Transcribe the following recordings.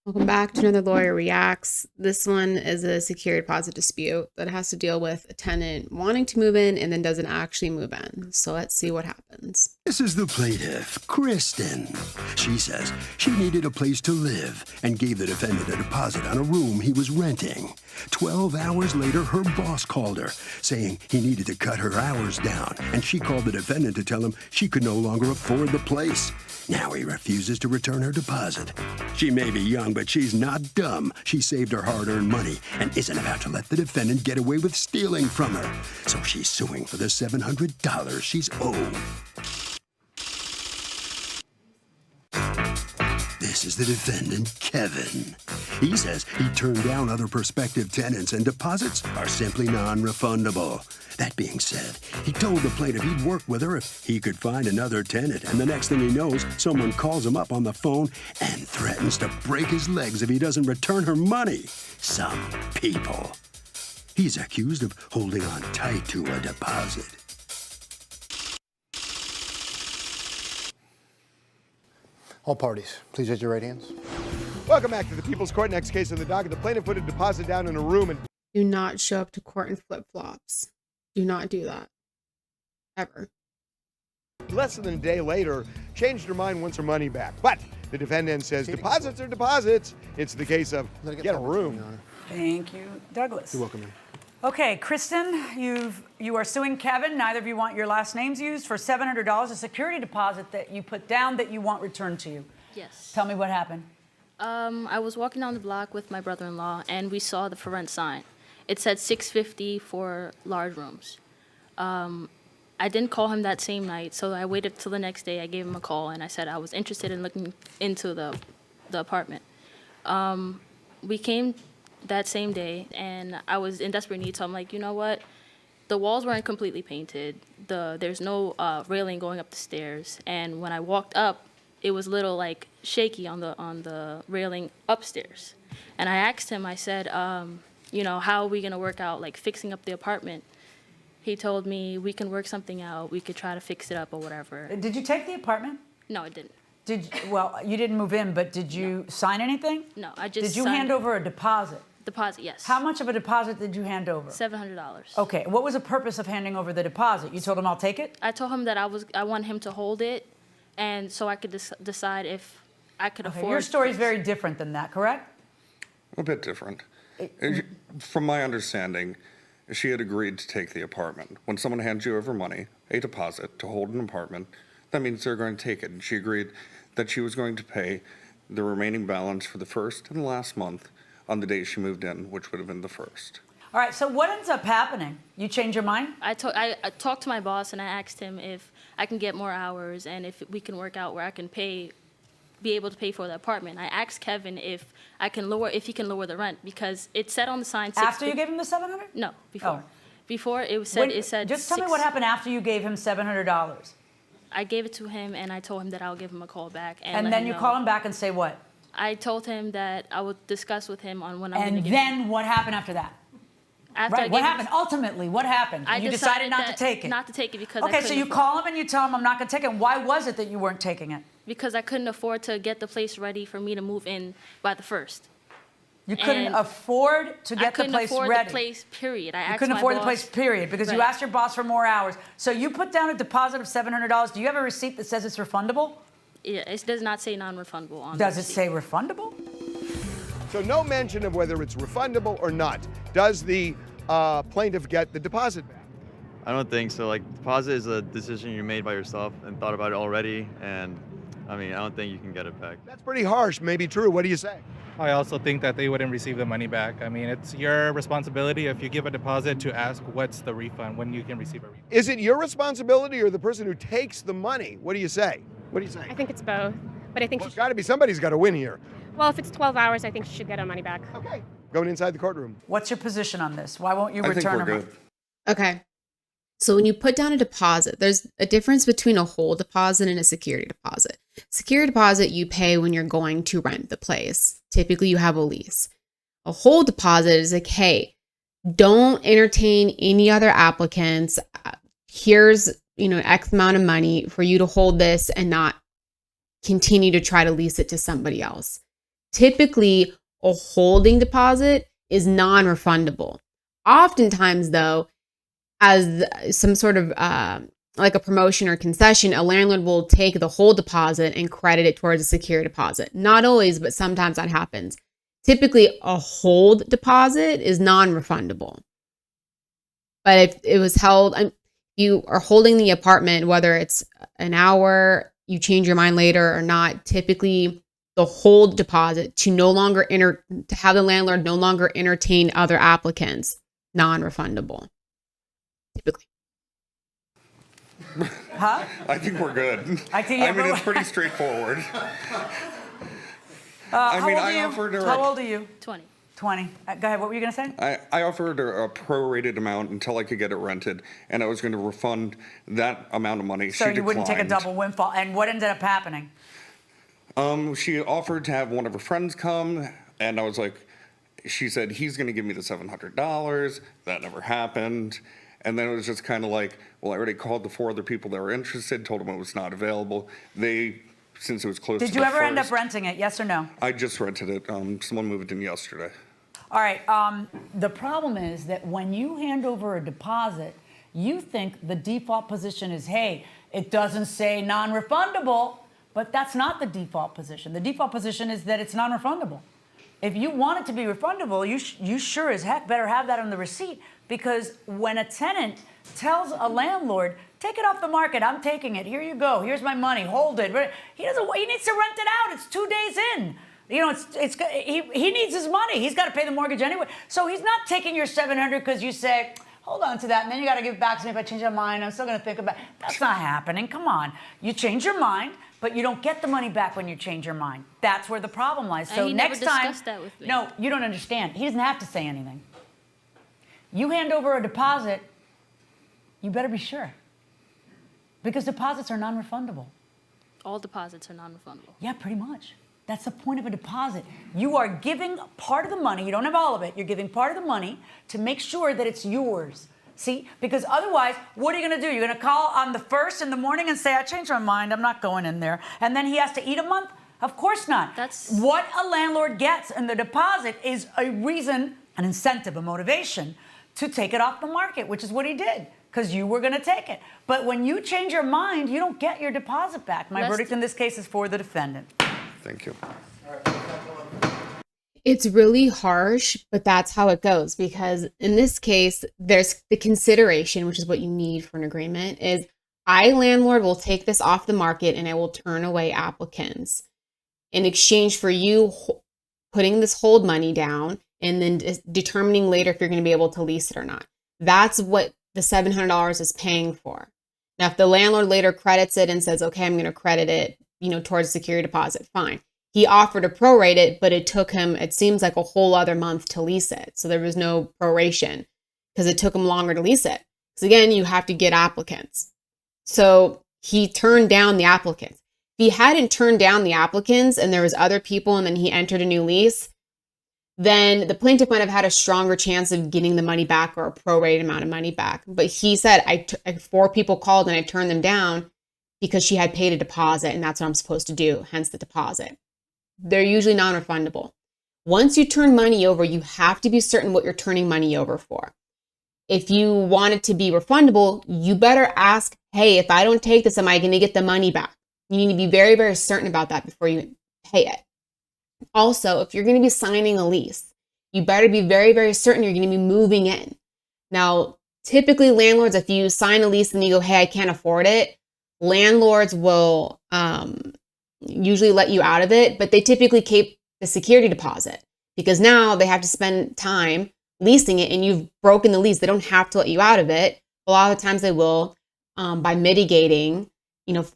Welcome back to Another Lawyer Reacts. This one is a security deposit dispute that has to deal with a tenant wanting to move in and then doesn't actually move in. So let's see what happens. This is the plaintiff, Kristen. She says she needed a place to live and gave the defendant a deposit on a room he was renting. 12 hours later, her boss called her, saying he needed to cut her hours down, and she called the defendant to tell him she could no longer afford the place. Now he refuses to return her deposit. She may be young, but she's not dumb. She saved her hard-earned money and isn't about to let the defendant get away with stealing from her. So she's suing for the $700 she's owed. This is the defendant, Kevin. He says he turned down other prospective tenants and deposits are simply non-refundable. That being said, he told the plaintiff he'd work with her if he could find another tenant, and the next thing he knows, someone calls him up on the phone and threatens to break his legs if he doesn't return her money. Some people. He's accused of holding on tight to a deposit. All parties, please raise your right hands. Welcome back to the People's Court. Next case on the docket. The plaintiff put a deposit down in a room and Do not show up to court in flip-flops. Do not do that. Ever. less than a day later changed her mind, wants her money back. But the defendant says deposits are deposits. It's the case of get a room. Thank you, Douglas. You're welcome, ma'am. Okay, Kristen, you are suing Kevin. Neither of you want your last names used for $700, a security deposit that you put down that you want returned to you. Yes. Tell me what happened. I was walking down the block with my brother-in-law, and we saw the for rent sign. It said $650 for large rooms. I didn't call him that same night, so I waited till the next day. I gave him a call, and I said I was interested in looking into the apartment. We came that same day, and I was in desperate need, so I'm like, you know what? The walls weren't completely painted. There's no railing going up the stairs, and when I walked up, it was a little like shaky on the railing upstairs. And I asked him, I said, you know, how are we gonna work out like fixing up the apartment? He told me we can work something out. We could try to fix it up or whatever. Did you take the apartment? No, I didn't. Well, you didn't move in, but did you sign anything? No, I just Did you signed hand over a deposit? Deposit, yes. How much of a deposit did you hand over? $700. Okay, what was the purpose of handing over the deposit? You told him I'll take it? I told him that I want him to hold it, and so I could decide if I could afford. Your story is very different than that, correct? A bit different. From my understanding, she had agreed to take the apartment. When someone hands you over money, a deposit, to hold an apartment, that means they're going to take it. And she agreed that she was going to pay the remaining balance for the first and last month on the day she moved in, which would have been the first. All right, so what ends up happening? You change your mind? I talked to my boss, and I asked him if I can get more hours and if we can work out where I can be able to pay for the apartment. I asked Kevin if he can lower the rent, because it said on the sign. After you gave him the $700? No, before. Oh. Before it said. Just tell me what happened after you gave him $700. I gave it to him, and I told him that I'll give him a call back. And then you call him back and say what? I told him that I would discuss with him on when I'm going to And give then what happened after that? Right, what happened? Ultimately, what happened? You decided not to take it. Not to take it because Okay, so you call him and you tell him I'm not going to take it. Why was it that you weren't taking it? Because I couldn't afford to get the place ready for me to move in by the 1st. You couldn't afford to get the place ready. I couldn't afford the place, period. You couldn't afford the place, period, because you asked your boss for more hours. So you put down a deposit of $700. Do you have a receipt that says it's refundable? Yeah, it does not say non-refundable on Does the it say refundable? So no mention of whether it's refundable or not. Does the plaintiff get the deposit back? I don't think so. Like, deposit is a decision you made by yourself and thought about it already, and I mean, I don't think you can get it back. That's pretty harsh, maybe true. What do you say? I also think that they wouldn't receive the money back. I mean, it's your responsibility if you give a deposit to ask what's the refund, when you can receive a refund. Is it your responsibility or the person who takes the money? What do you say? What do you say? I think it's both, but I think Well, it's got to be somebody's got to win here. well, if it's 12 hours, I think she should get her money back. Okay. Going inside the courtroom. What's your position on this? Why won't you I think return we're her money? good. Okay. So when you put down a deposit, there's a difference between a hold deposit and a security deposit. Security deposit you pay when you're going to rent the place. Typically you have a lease. A hold deposit is like, hey, don't entertain any other applicants. Here's, X amount of money for you to hold this and not continue to try to lease it to somebody else. Typically, a holding deposit is non-refundable. Oftentimes, though, as some sort of like a promotion or concession, a landlord will take the whole deposit and credit it towards a security deposit. Not always, but sometimes that happens. Typically, a hold deposit is non-refundable. But if it was held, you are holding the apartment, whether it's an hour, you change your mind later or not, typically the hold deposit to have the landlord no longer entertain other applicants, non-refundable. Typically. Huh? I think we're good. I mean, it's pretty straightforward. I offered her. How old are you? 20. 20. Go ahead. What were you going to say? I offered her a prorated amount until I could get it rented, and I was going to refund that amount of money. So you wouldn't take a double windfall. And what ended up happening? She offered to have one of her friends come, and I was like, she said he's going to give me the $700. That never happened. And then it was just kind of like, well, I already called the 4 other people that were interested, told them it was not available. Since it was close to Did you ever end up renting it, yes or no? I just rented it. Someone moved in yesterday. All right. The problem is that when you hand over a deposit, you think the default position is, hey, it doesn't say non-refundable, but that's not the default position. The default position is that it's non-refundable. If you want it to be refundable, you sure as heck better have that on the receipt, because when a tenant tells a landlord, take it off the market, I'm taking it, here you go, here's my money, hold it. He needs to rent it out, it's 2 days in. You know, he needs his money, he's got to pay the mortgage anyway. So he's not taking your $700 because you say, hold on to that, and then you got to give it back to me if I change my mind, I'm still going to think about it. That's not happening, come on. You change your mind, but you don't get the money back when you change your mind. That's where the problem lies. So he next never time, discussed that with me. No, you don't understand. He doesn't have to say anything. You hand over a deposit, you better be sure. Because deposits are non-refundable. All deposits are non-refundable. Yeah, pretty much. That's the point of a deposit. You are giving part of the money, you don't have all of it, you're giving part of the money to make sure that it's yours. See, because otherwise, what are you going to do? You're going to call on the 1st in the morning and say, I changed my mind, I'm not going in there. And then he has to eat a month? Of course not. That's what a landlord gets in the deposit is a reason, an incentive, a motivation to take it off the market, which is what he did, because you were going to take it. But when you change your mind, you don't get your deposit back. My verdict in this case is for the defendant. Thank you. It's really harsh, but that's how it goes, because in this case, there's the consideration, which is what you need for an agreement, is I, landlord, will take this off the market and I will turn away applicants in exchange for you putting this hold money down and then determining later if you're going to be able to lease it or not. That's what the $700 is paying for. Now, if the landlord later credits it and says, okay, I'm going to credit it, towards security deposit, fine. He offered to prorate it, but it took him, it seems like a whole other month to lease it. So there was no proration because it took him longer to lease it. Because again, you have to get applicants. So he turned down the applicants. If he hadn't turned down the applicants and there was other people and then he entered a new lease, then the plaintiff might have had a stronger chance of getting the money back or a prorated amount of money back. But he said, 4 people called and I turned them down because she had paid a deposit and that's what I'm supposed to do, hence the deposit. They're usually non-refundable. Once you turn money over, you have to be certain what you're turning money over for. If you want it to be refundable, you better ask, hey, if I don't take this, am I going to get the money back? You need to be very, very certain about that before you pay it. Also, if you're going to be signing a lease, you better be very, very certain you're going to be moving in. Now, typically landlords, if you sign a lease and you go, hey, I can't afford it, landlords will usually let you out of it, but they typically keep the security deposit because now they have to spend time leasing it and you've broken the lease. They don't have to let you out of it. A lot of the times they will by mitigating,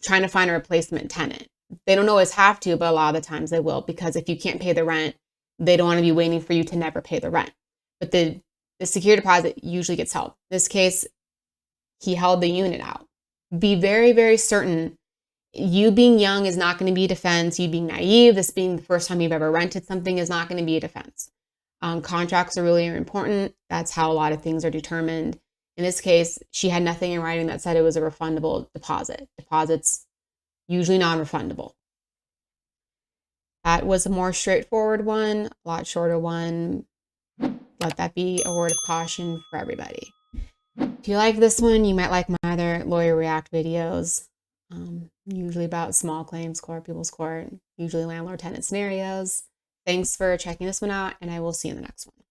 trying to find a replacement tenant. They don't always have to, but a lot of the times they will, because if you can't pay the rent, they don't want to be waiting for you to never pay the rent. But the security deposit usually gets held. In this case, he held the unit out. Be very, very certain. You being young is not going to be a defense. You being naive, this being the first time you've ever rented something, is not going to be a defense. Contracts are really important. That's how a lot of things are determined. In this case, she had nothing in writing that said it was a refundable deposit. Deposits usually non-refundable. That was a more straightforward one, a lot shorter one. Let that be a word of caution for everybody. If you like this one, you might like my other lawyer react videos, usually about small claims court, people's court, usually landlord-tenant scenarios. Thanks for checking this one out, and I will see you in the next one.